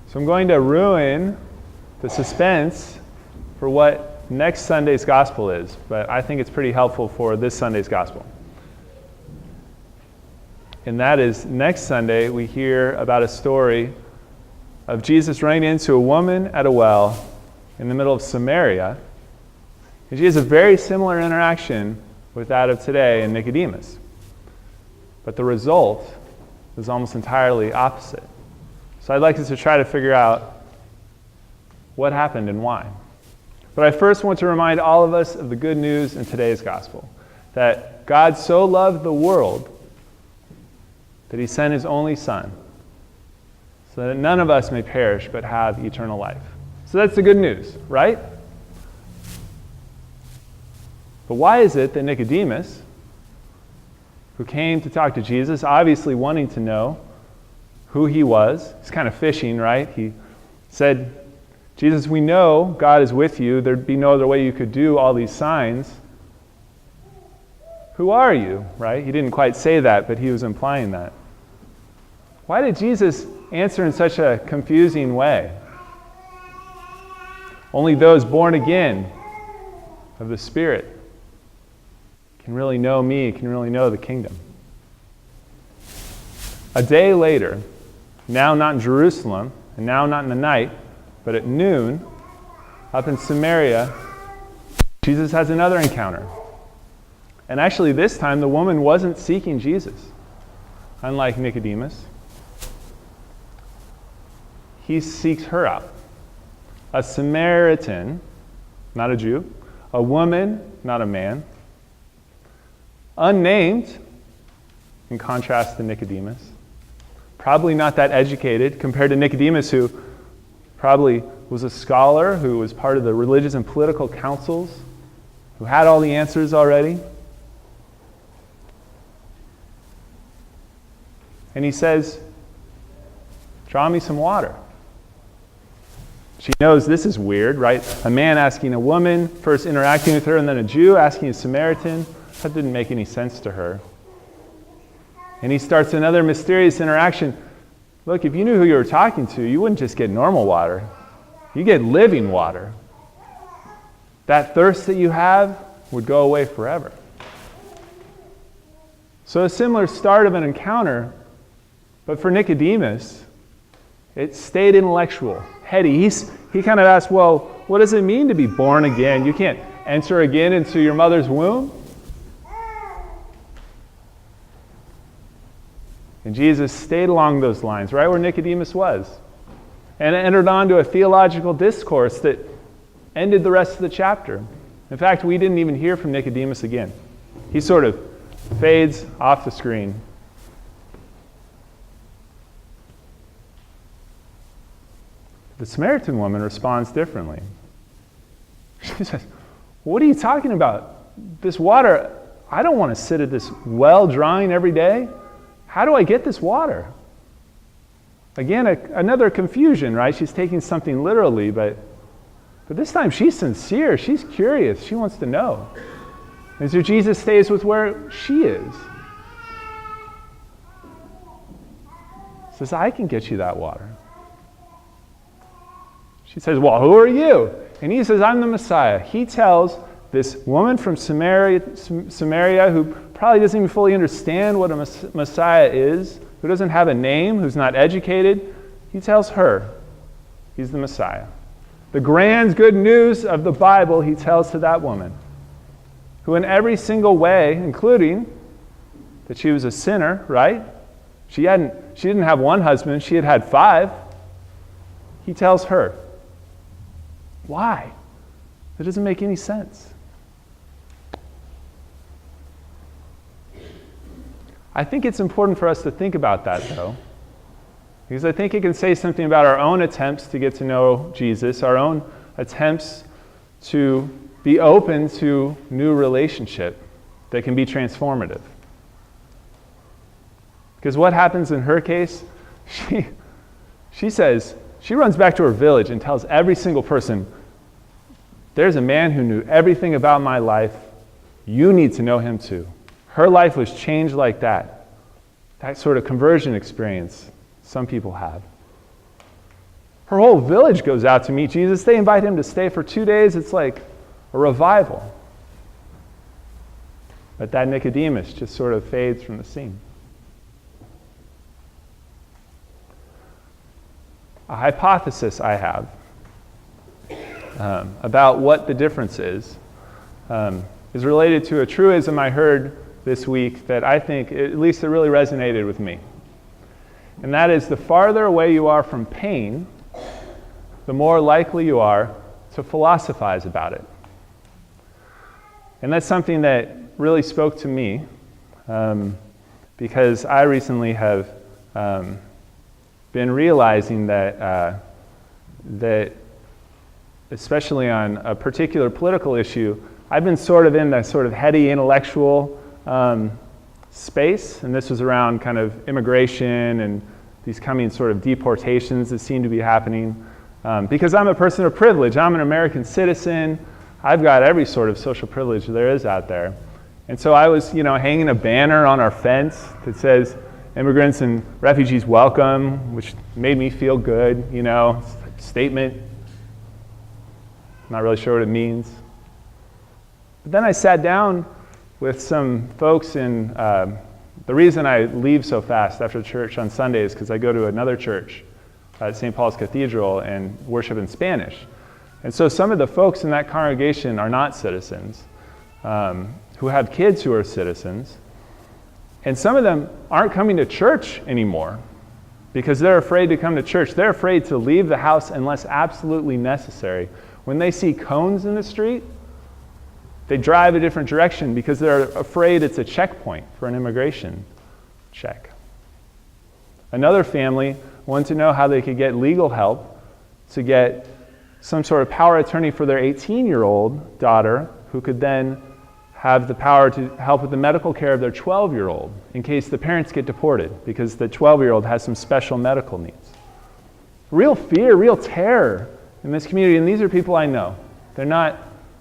So I'm going to ruin the suspense for what next Sunday's gospel is, but I think it's pretty helpful for this Sunday's gospel. And that is, next Sunday we hear about a story of Jesus running into a woman at a well in the middle of Samaria. And she has a very similar interaction with that of today in Nicodemus. But the result is almost entirely opposite. So I'd like us to try to figure out what happened and why. But I first want to remind all of us of the good news in today's gospel, that God so loved the world that he sent his only Son, so that none of us may perish but have eternal life. So that's the good news, right? But why is it that Nicodemus, who came to talk to Jesus, obviously wanting to know who he was, he's kind of fishing, right? He said, Jesus, we know God is with you. There'd be no other way you could do all these signs. Who are you, right? He didn't quite say that, but he was implying that. Why did Jesus answer in such a confusing way? Only those born again of the Spirit can really know me, can really know the kingdom. A day later, now not in Jerusalem, and now not in the night, but at noon, up in Samaria, Jesus has another encounter. And actually this time the woman wasn't seeking Jesus, unlike Nicodemus. He seeks her out. A Samaritan, not a Jew, a woman, not a man, unnamed, in contrast to Nicodemus, probably not that educated compared to Nicodemus, who probably was a scholar, who was part of the religious and political councils, who had all the answers already. And he says, draw me some water. She knows this is weird, right? A man asking a woman, first interacting with her, and then a Jew asking a Samaritan. That didn't make any sense to her. And he starts another mysterious interaction. Look, if you knew who you were talking to, you wouldn't just get normal water. You get living water. That thirst that you have would go away forever. So a similar start of an encounter, but for Nicodemus, it stayed intellectual, heady. He kind of asked, well, what does it mean to be born again? You can't enter again into your mother's womb? And Jesus stayed along those lines, right where Nicodemus was, and entered onto a theological discourse that ended the rest of the chapter. In fact, we didn't even hear from Nicodemus again. He sort of fades off the screen. The Samaritan woman responds differently. She says, what are you talking about? This water, I don't want to sit at this well drawing every day. How do I get this water? Again, another confusion, right? She's taking something literally, but this time she's sincere. She's curious. She wants to know. And so Jesus stays with where she is. Says, I can get you that water. She says, well, who are you? And he says, I'm the Messiah. He tells this woman from Samaria, who probably doesn't even fully understand what a Messiah is, who doesn't have a name, who's not educated, he tells her he's the Messiah. The grand good news of the Bible he tells to that woman, who in every single way, including that she was a sinner, right? She didn't have one husband, she had had 5. He tells her. Why? It doesn't make any sense. I think it's important for us to think about that, though, because I think it can say something about our own attempts to get to know Jesus, our own attempts to be open to new relationship that can be transformative. Because what happens in her case, she says, she runs back to her village and tells every single person, there's a man who knew everything about my life. You need to know him too. Her life was changed like that. That sort of conversion experience some people have. Her whole village goes out to meet Jesus. They invite him to stay for 2 days. It's like a revival. But that Nicodemus just sort of fades from the scene. A hypothesis I have about what the difference is related to a truism I heard this week that I think, at least it really resonated with me. And that is, the farther away you are from pain, the more likely you are to philosophize about it. And that's something that really spoke to me because I recently have been realizing that especially on a particular political issue, I've been sort of in that sort of heady intellectual space, and this was around kind of immigration and these coming sort of deportations that seem to be happening. Because I'm a person of privilege, I'm an American citizen, I've got every sort of social privilege there is out there. And so I was, hanging a banner on our fence that says, "Immigrants and refugees welcome," which made me feel good, statement. Not really sure what it means. But then I sat down with some folks in, the reason I leave so fast after church on Sunday is because I go to another church at St. Paul's Cathedral and worship in Spanish. And so some of the folks in that congregation are not citizens, who have kids who are citizens. And some of them aren't coming to church anymore because they're afraid to come to church. They're afraid to leave the house unless absolutely necessary. When they see cones in the street, they drive a different direction because they're afraid it's a checkpoint for an immigration check. Another family wanted to know how they could get legal help to get some sort of power of attorney for their 18-year-old daughter, who could then have the power to help with the medical care of their 12-year-old in case the parents get deported because the 12-year-old has some special medical needs. Real fear, real terror in this community, and these are people I know. They're not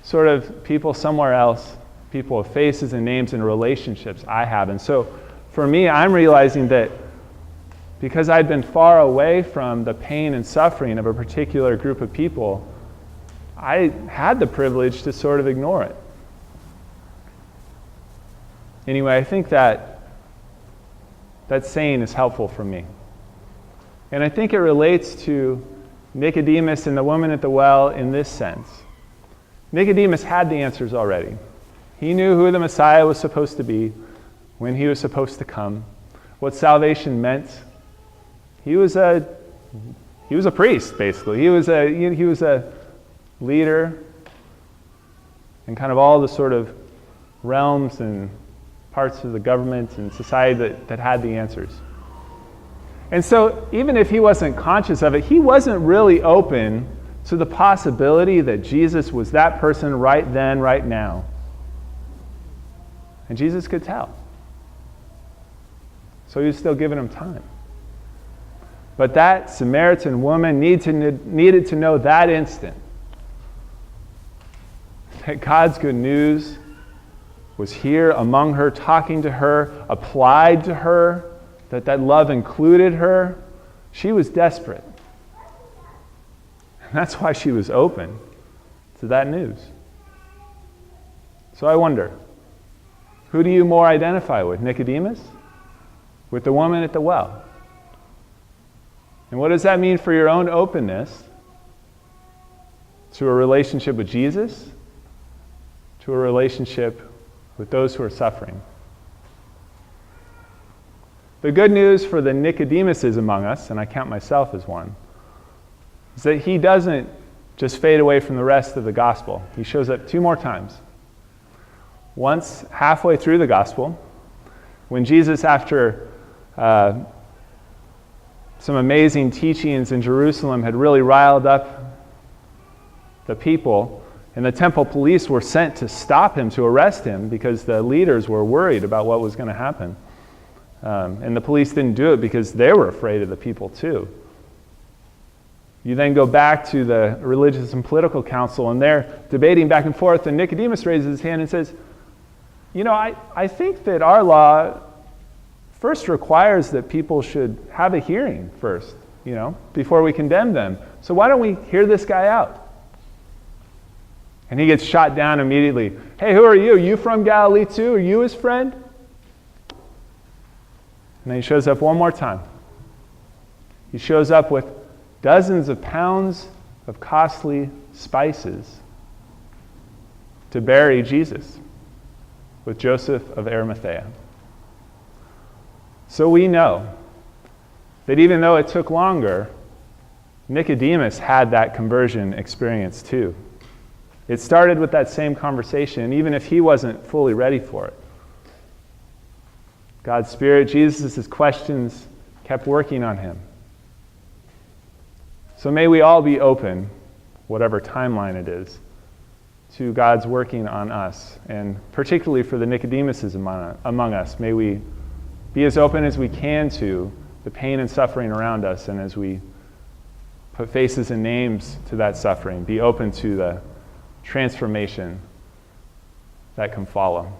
sort of people somewhere else, people with faces and names and relationships I have. And so for me, I'm realizing that because I'd been far away from the pain and suffering of a particular group of people, I had the privilege to sort of ignore it. Anyway, I think that saying is helpful for me. And I think it relates to Nicodemus and the woman at the well in this sense. Nicodemus had the answers already. He knew who the Messiah was supposed to be, when he was supposed to come, what salvation meant. He was a priest, basically. He was a leader in kind of all the sort of realms and parts of the government and society that had the answers. And so even if he wasn't conscious of it, he wasn't really open to the possibility that Jesus was that person right then, right now. And Jesus could tell. So he was still giving him time. But that Samaritan woman needed to know that instant that God's good news was here among her, talking to her, applied to her, that love included her. She was desperate. And that's why she was open to that news. So I wonder, who do you more identify with, Nicodemus? With the woman at the well? And what does that mean for your own openness to a relationship with Jesus, to a relationship with those who are suffering? The good news for the Nicodemuses among us, and I count myself as one, is that he doesn't just fade away from the rest of the gospel. He shows up 2 more times. Once halfway through the gospel, when Jesus, after some amazing teachings in Jerusalem, had really riled up the people, and the temple police were sent to stop him, to arrest him, because the leaders were worried about what was going to happen. And the police didn't do it because they were afraid of the people too. You then go back to the religious and political council, and they're debating back and forth, and Nicodemus raises his hand and says, I think that our law first requires that people should have a hearing first, before we condemn them. So why don't we hear this guy out? And he gets shot down immediately. Hey, who are you? You from Galilee too? Are you his friend? And then he shows up one more time. He shows up with dozens of pounds of costly spices to bury Jesus with Joseph of Arimathea. So we know that even though it took longer, Nicodemus had that conversion experience too. It started with that same conversation, even if he wasn't fully ready for it. God's Spirit, Jesus' questions kept working on him. So may we all be open, whatever timeline it is, to God's working on us. And particularly for the Nicodemuses among us, may we be as open as we can to the pain and suffering around us, and as we put faces and names to that suffering, be open to the transformation that can follow.